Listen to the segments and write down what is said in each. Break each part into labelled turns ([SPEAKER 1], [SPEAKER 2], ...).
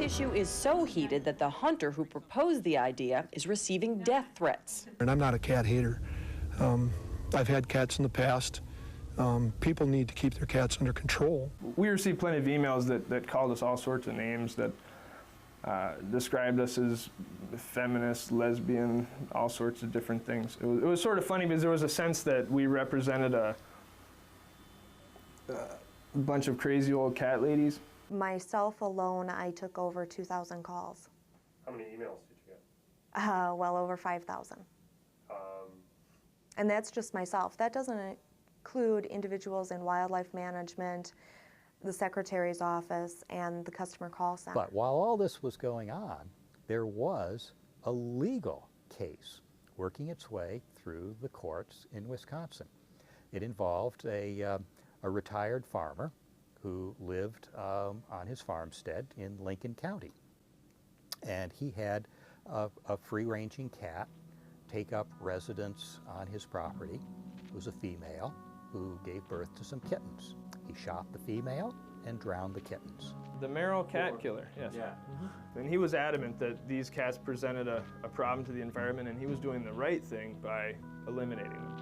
[SPEAKER 1] issue is so heated that the hunter who proposed the idea is receiving death threats.
[SPEAKER 2] And I'm not a cat hater. I've had cats in the past. People need to keep their cats under control.
[SPEAKER 3] We received plenty of emails that called us all sorts of names, that described us as feminist, lesbian, all sorts of different things. It was sort of funny because there was a sense that we represented a bunch of crazy old cat ladies.
[SPEAKER 4] Myself alone, I took over 2,000 calls.
[SPEAKER 5] How many emails did you get?
[SPEAKER 4] Well over 5,000. And that's just myself. That doesn't include individuals in wildlife management, the secretary's office, and the customer call center.
[SPEAKER 6] But while all this was going on, there was a legal case working its way through the courts in Wisconsin. It involved a retired farmer who lived on his farmstead in Lincoln County. And he had a free-ranging cat take up residence on his property. It was a female who gave birth to some kittens. He shot the female and drowned the kittens.
[SPEAKER 3] The Merrill cat killer, yes.
[SPEAKER 5] Yeah.
[SPEAKER 3] And he was adamant that these cats presented a problem to the environment, and he was doing the right thing by eliminating them.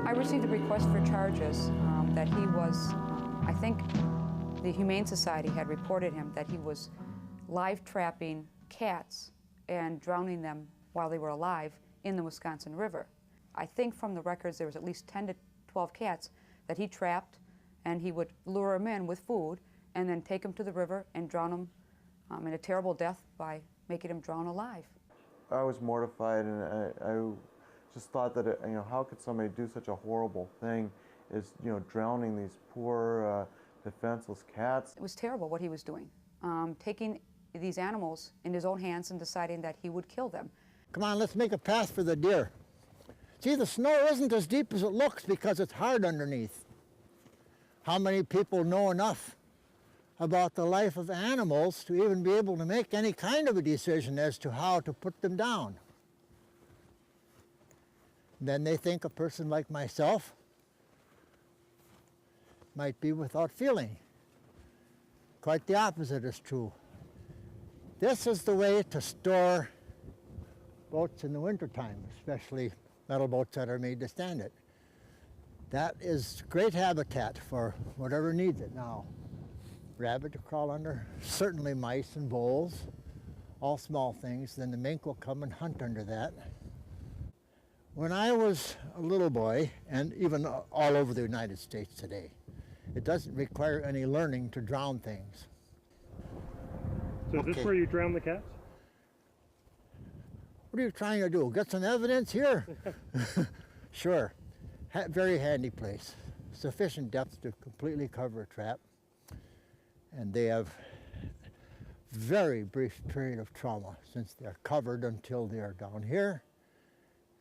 [SPEAKER 7] I received a request for charges that he was, I think the Humane Society had reported him that he was live trapping cats and drowning them while they were alive in the Wisconsin River. I think from the records there was at least 10 to 12 cats that he trapped, and he would lure them in with food and then take them to the river and drown them in a terrible death by making them drown alive.
[SPEAKER 8] I was mortified, and I just thought that, how could somebody do such a horrible thing as, drowning these poor, defenseless cats.
[SPEAKER 7] It was terrible what he was doing, taking these animals in his own hands and deciding that he would kill them.
[SPEAKER 9] Come on, let's make a path for the deer. See, the snow isn't as deep as it looks because it's hard underneath. How many people know enough about the life of animals to even be able to make any kind of a decision as to how to put them down? Then they think a person like myself might be without feeling. Quite the opposite is true. This is the way to store boats in the wintertime, especially metal boats that are made to stand it. That is great habitat for whatever needs it now. Rabbit to crawl under, certainly mice and voles, all small things. Then the mink will come and hunt under that. When I was a little boy, and even all over the United States today, it doesn't require any learning to drown things.
[SPEAKER 5] So is this where you drown the cats?
[SPEAKER 9] What are you trying to do? Get some evidence here? Sure. Very handy place. Sufficient depth to completely cover a trap. And they have very brief period of trauma since they're covered until they are down here,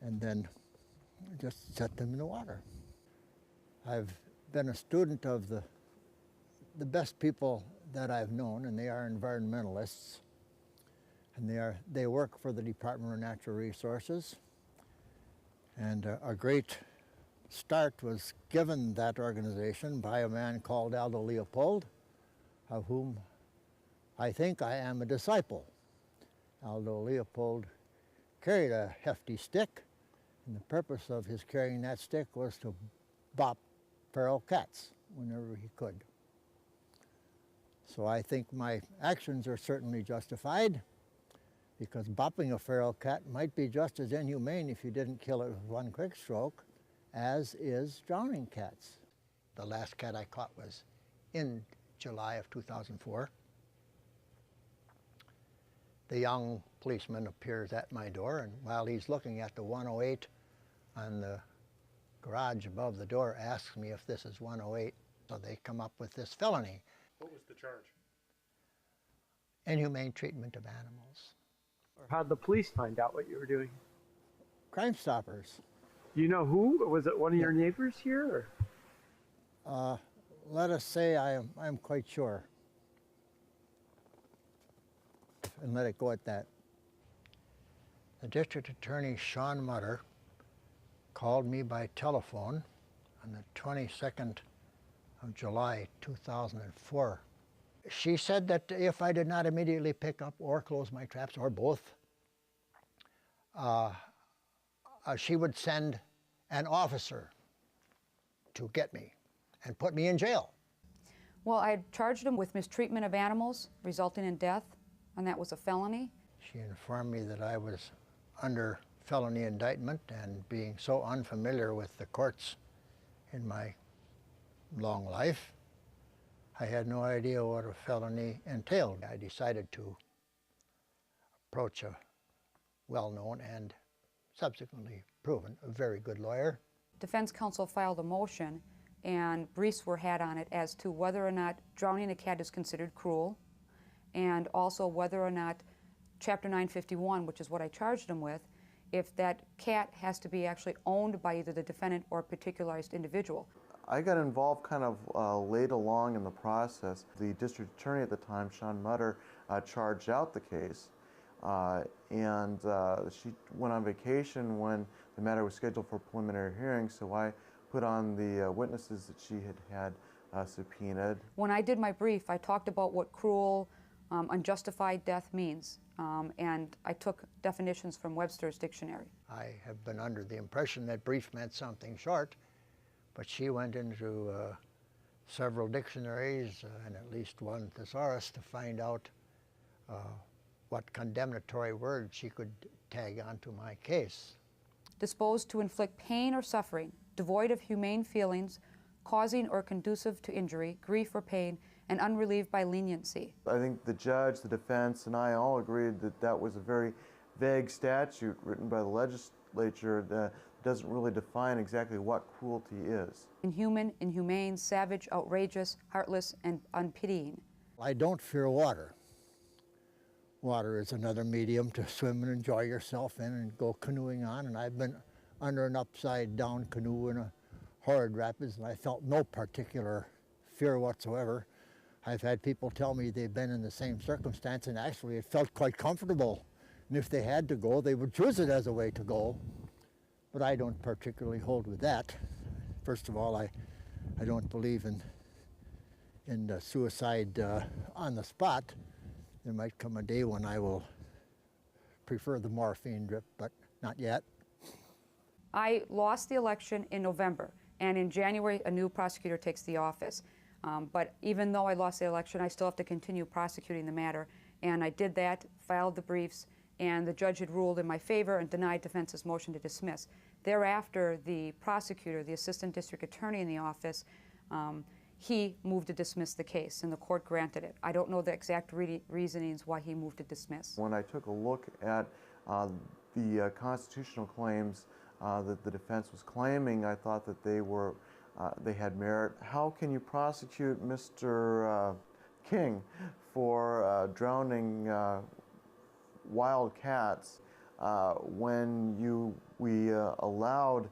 [SPEAKER 9] and then just set them in the water. I've been a student of the best people that I've known, and they are environmentalists. And they work for the Department of Natural Resources. And a great start was given that organization by a man called Aldo Leopold, of whom I think I am a disciple. Aldo Leopold carried a hefty stick, and the purpose of his carrying that stick was to bop feral cats whenever he could. So I think my actions are certainly justified, because bopping a feral cat might be just as inhumane if you didn't kill it with one quick stroke, as is drowning cats. The last cat I caught was in July of 2004. The young policeman appears at my door, and while he's looking at the 108 on the garage above the door, asks me if this is 108. So they come up with this felony.
[SPEAKER 5] What was the charge?
[SPEAKER 9] Inhumane treatment of animals.
[SPEAKER 5] How'd the police find out what you were doing?
[SPEAKER 9] Crime Stoppers.
[SPEAKER 5] You know who? Was it one of your neighbors here? Or?
[SPEAKER 9] Let us say I'm quite sure. And let it go at that. The District Attorney, Sean Mutter, called me by telephone on the 22nd of July, 2004. She said that if I did not immediately pick up or close my traps, or both, she would send an officer to get me and put me in jail.
[SPEAKER 7] Well, I charged him with mistreatment of animals resulting in death, and that was a felony.
[SPEAKER 9] She informed me that I was under felony indictment, and being so unfamiliar with the courts in my long life, I had no idea what a felony entailed. I decided to approach a well-known and subsequently proven a very good lawyer.
[SPEAKER 7] Defense counsel filed a motion, and briefs were had on it as to whether or not drowning a cat is considered cruel, and also whether or not Chapter 951, which is what I charged him with, if that cat has to be actually owned by either the defendant or a particularized individual.
[SPEAKER 8] I got involved kind of late along in the process. The district attorney at the time, Sean Mutter, charged out the case, and she went on vacation when the matter was scheduled for preliminary hearing, so I put on the witnesses that she had subpoenaed.
[SPEAKER 7] When I did my brief, I talked about what cruel, unjustified death means, and I took definitions from Webster's dictionary.
[SPEAKER 9] I have been under the impression that brief meant something short, but she went into several dictionaries and at least one thesaurus to find out what condemnatory word she could tag onto my case.
[SPEAKER 7] Disposed to inflict pain or suffering, devoid of humane feelings, causing or conducive to injury, grief or pain, and unrelieved by leniency.
[SPEAKER 8] I think the judge, the defense, and I all agreed that that was a very vague statute written by the legislature that doesn't really define exactly what cruelty is.
[SPEAKER 7] Inhuman, inhumane, savage, outrageous, heartless, and unpitying.
[SPEAKER 9] I don't fear water. Water is another medium to swim and enjoy yourself in and go canoeing on, and I've been under an upside-down canoe in a horrid rapids, and I felt no particular fear whatsoever. I've had people tell me they've been in the same circumstance, and actually it felt quite comfortable. And if they had to go, they would choose it as a way to go. But I don't particularly hold with that. First of all, I don't believe in suicide on the spot. There might come a day when I will prefer the morphine drip, but not yet.
[SPEAKER 7] I lost the election in November, and in January, a new prosecutor takes the office. But even though I lost the election, I still have to continue prosecuting the matter. And I did that, filed the briefs, and the judge had ruled in my favor and denied defense's motion to dismiss. Thereafter, the prosecutor, the assistant district attorney in the office, he moved to dismiss the case, and the court granted it. I don't know the exact reasonings why he moved to dismiss.
[SPEAKER 8] When I took a look at the constitutional claims that the defense was claiming, I thought that they had merit. How can you prosecute Mr. King for drowning wild cats when we allowed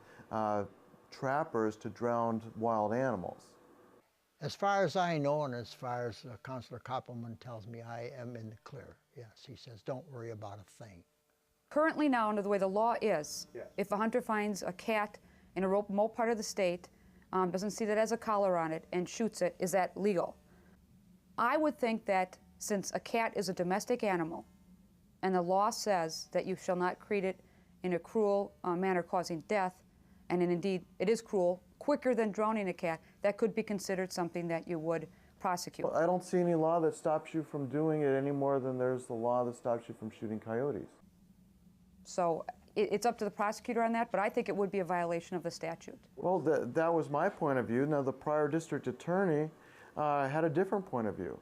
[SPEAKER 8] trappers to drown wild animals?
[SPEAKER 9] As far as I know, and as far as Counselor Koppelman tells me, I am in the clear. Yes, he says, don't worry about a thing.
[SPEAKER 7] Currently now, under the way the law is, if a hunter finds a cat in a remote part of the state, doesn't see that it has a collar on it, and shoots it, is that legal? I would think that since a cat is a domestic animal, and the law says that you shall not treat it in a cruel manner causing death, and indeed it is cruel, quicker than drowning a cat, that could be considered something that you would prosecute.
[SPEAKER 8] Well, I don't see any law that stops you from doing it any more than there's the law that stops you from shooting coyotes.
[SPEAKER 7] So it's up to the prosecutor on that, but I think it would be a violation of the statute.
[SPEAKER 8] Well, that was my point of view. Now, the prior district attorney had a different point of view.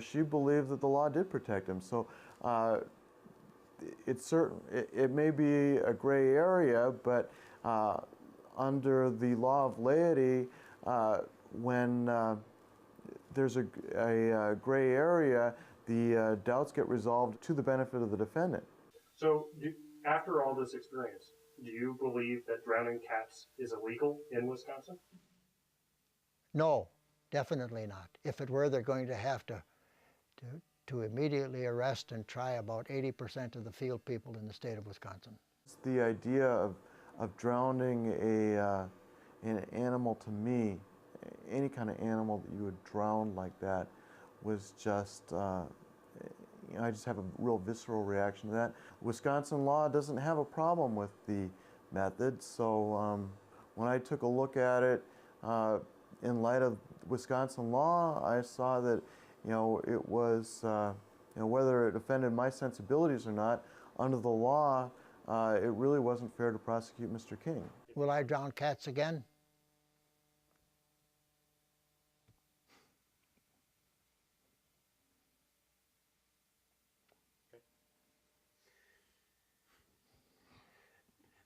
[SPEAKER 8] She believed that the law did protect him. So it may be a gray area, but under the law of laity, when there's a gray area, the doubts get resolved to the benefit of the defendant.
[SPEAKER 10] So, after all this experience, do you believe that drowning cats is illegal in Wisconsin?
[SPEAKER 9] No, definitely not. If it were, they're going to have to immediately arrest and try about 80% of the field people in the state of Wisconsin.
[SPEAKER 8] It's the idea of drowning an animal, to me, any kind of animal that you would drown like that was just, I just have a real visceral reaction to that. Wisconsin law doesn't have a problem with the method, so when I took a look at it in light of Wisconsin law, I saw that, it was, whether it offended my sensibilities or not, under the law, it really wasn't fair to prosecute Mr. King.
[SPEAKER 9] Will I drown cats again?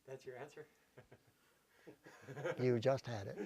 [SPEAKER 5] That's your answer?
[SPEAKER 9] You just had it.